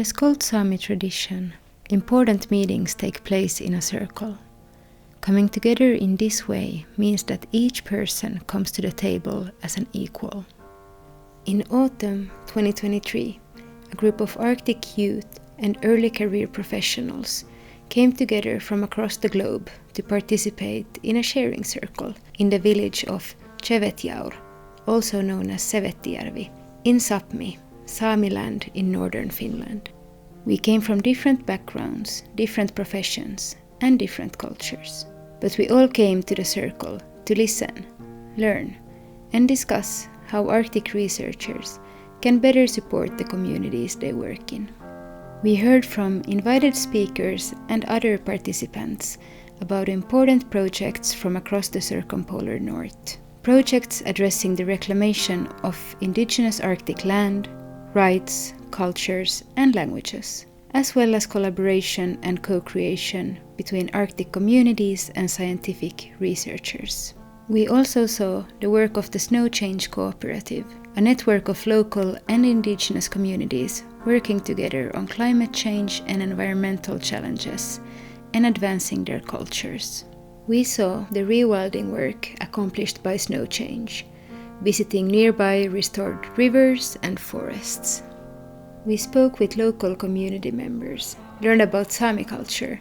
the Skolt Sami tradition, important meetings take place in a circle. Coming together in this way means that each person comes to the table as an equal. In autumn 2023, a group of Arctic youth and early career professionals came together from across the globe to participate in a sharing circle in the village of Sevettijärvi, also known as Sevettijärvi, in Sami, Sami land in Northern Finland. We came from different backgrounds, different professions, and different cultures. But we all came to the circle to listen, learn, and discuss how Arctic researchers can better support the communities they work in. We heard from invited speakers and other participants about important projects from across the circumpolar north. Projects addressing the reclamation of indigenous Arctic land, rights, cultures, and languages, as well as collaboration and co-creation between Arctic communities and scientific researchers. We also saw the work of the Snow Change Cooperative, a network of local and indigenous communities working together on climate change and environmental challenges and advancing their cultures. We saw the rewilding work accomplished by Snow Change, visiting nearby restored rivers and forests. We spoke with local community members, learned about Sami culture,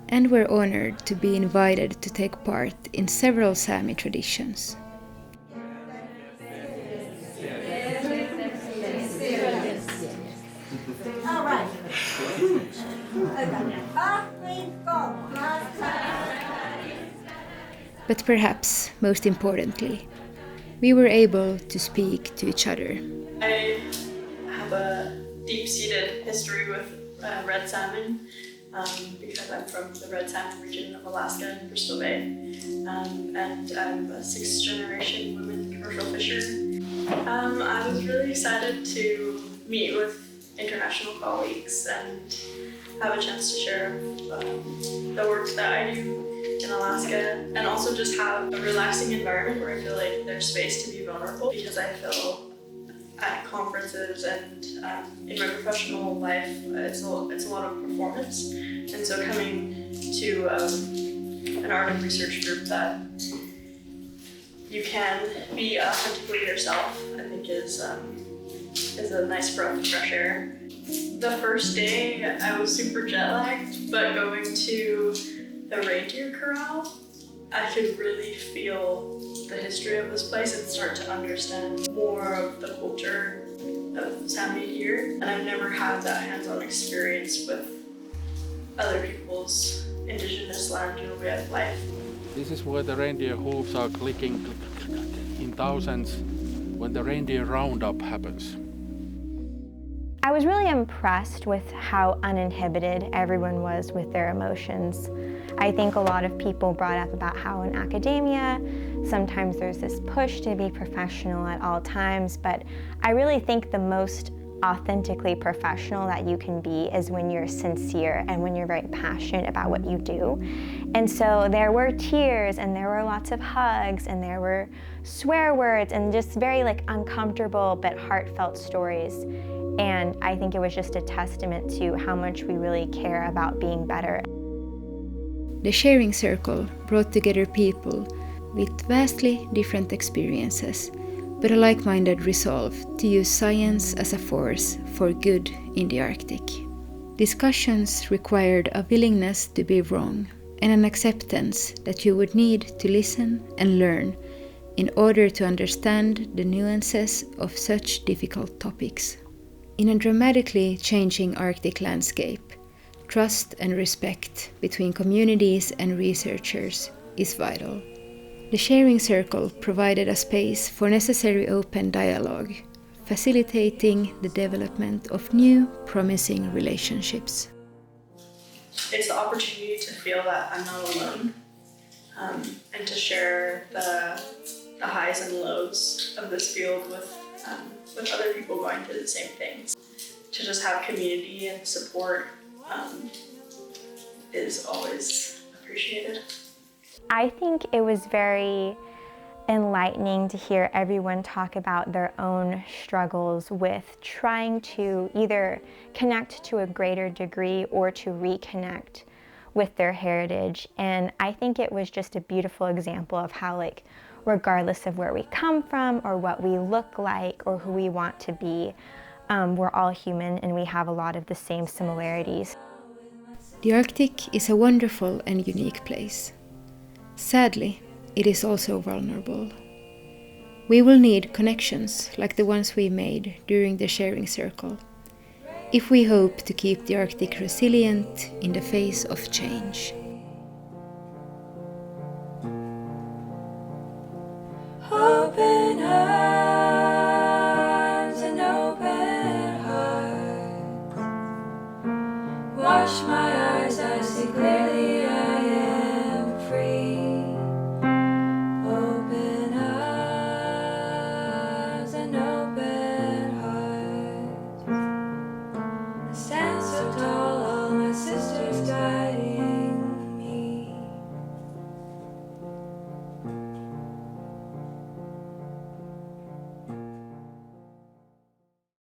and were honored to be invited to take part in several Sami traditions. All right. But perhaps most importantly, we were able to speak to each other. I have a deep-seated history with red salmon because I'm from the red salmon region of Alaska and Bristol Bay, and I'm a sixth-generation women commercial fisher. I was really excited to meet with international colleagues and have a chance to share the work that I do in Alaska, and also just have a relaxing environment where I feel like there's space to be vulnerable, because I feel at conferences and in my professional life it's a lot of performance, and so coming to an Arctic research group that you can be authentically yourself, I think is a nice breath of fresh air. The first day I was super jet lagged, but going to the reindeer corral, I could really feel the history of this place and start to understand more of the culture of Sami here. And I've never had that hands-on experience with other people's indigenous land and way of life. This is where the reindeer hooves are clicking in thousands when the reindeer roundup happens. I was really impressed with how uninhibited everyone was with their emotions. I think a lot of people brought up about how in academia, sometimes there's this push to be professional at all times, but I really think the most authentically professional that you can be is when you're sincere and when you're very passionate about what you do. And so there were tears, and there were lots of hugs, and there were swear words, and just very uncomfortable but heartfelt stories. And I think it was just a testament to how much we really care about being better. The sharing circle brought together people with vastly different experiences, but a like-minded resolve to use science as a force for good in the Arctic. Discussions required a willingness to be wrong and an acceptance that you would need to listen and learn in order to understand the nuances of such difficult topics. In a dramatically changing Arctic landscape, trust and respect between communities and researchers is vital. The sharing circle provided a space for necessary open dialogue, facilitating the development of new, promising relationships. It's the opportunity to feel that I'm not alone, and to share the highs and lows of this field with other people going through the same things. To just have community and support is always appreciated. I think it was very enlightening to hear everyone talk about their own struggles with trying to either connect to a greater degree or to reconnect with their heritage. And I think it was just a beautiful example of how, like, regardless of where we come from or what we look like or who we want to be, we're all human and we have a lot of the same similarities. The Arctic is a wonderful and unique place. Sadly, it is also vulnerable. We will need connections like the ones we made during the sharing circle, if we hope to keep the Arctic resilient in the face of change. Open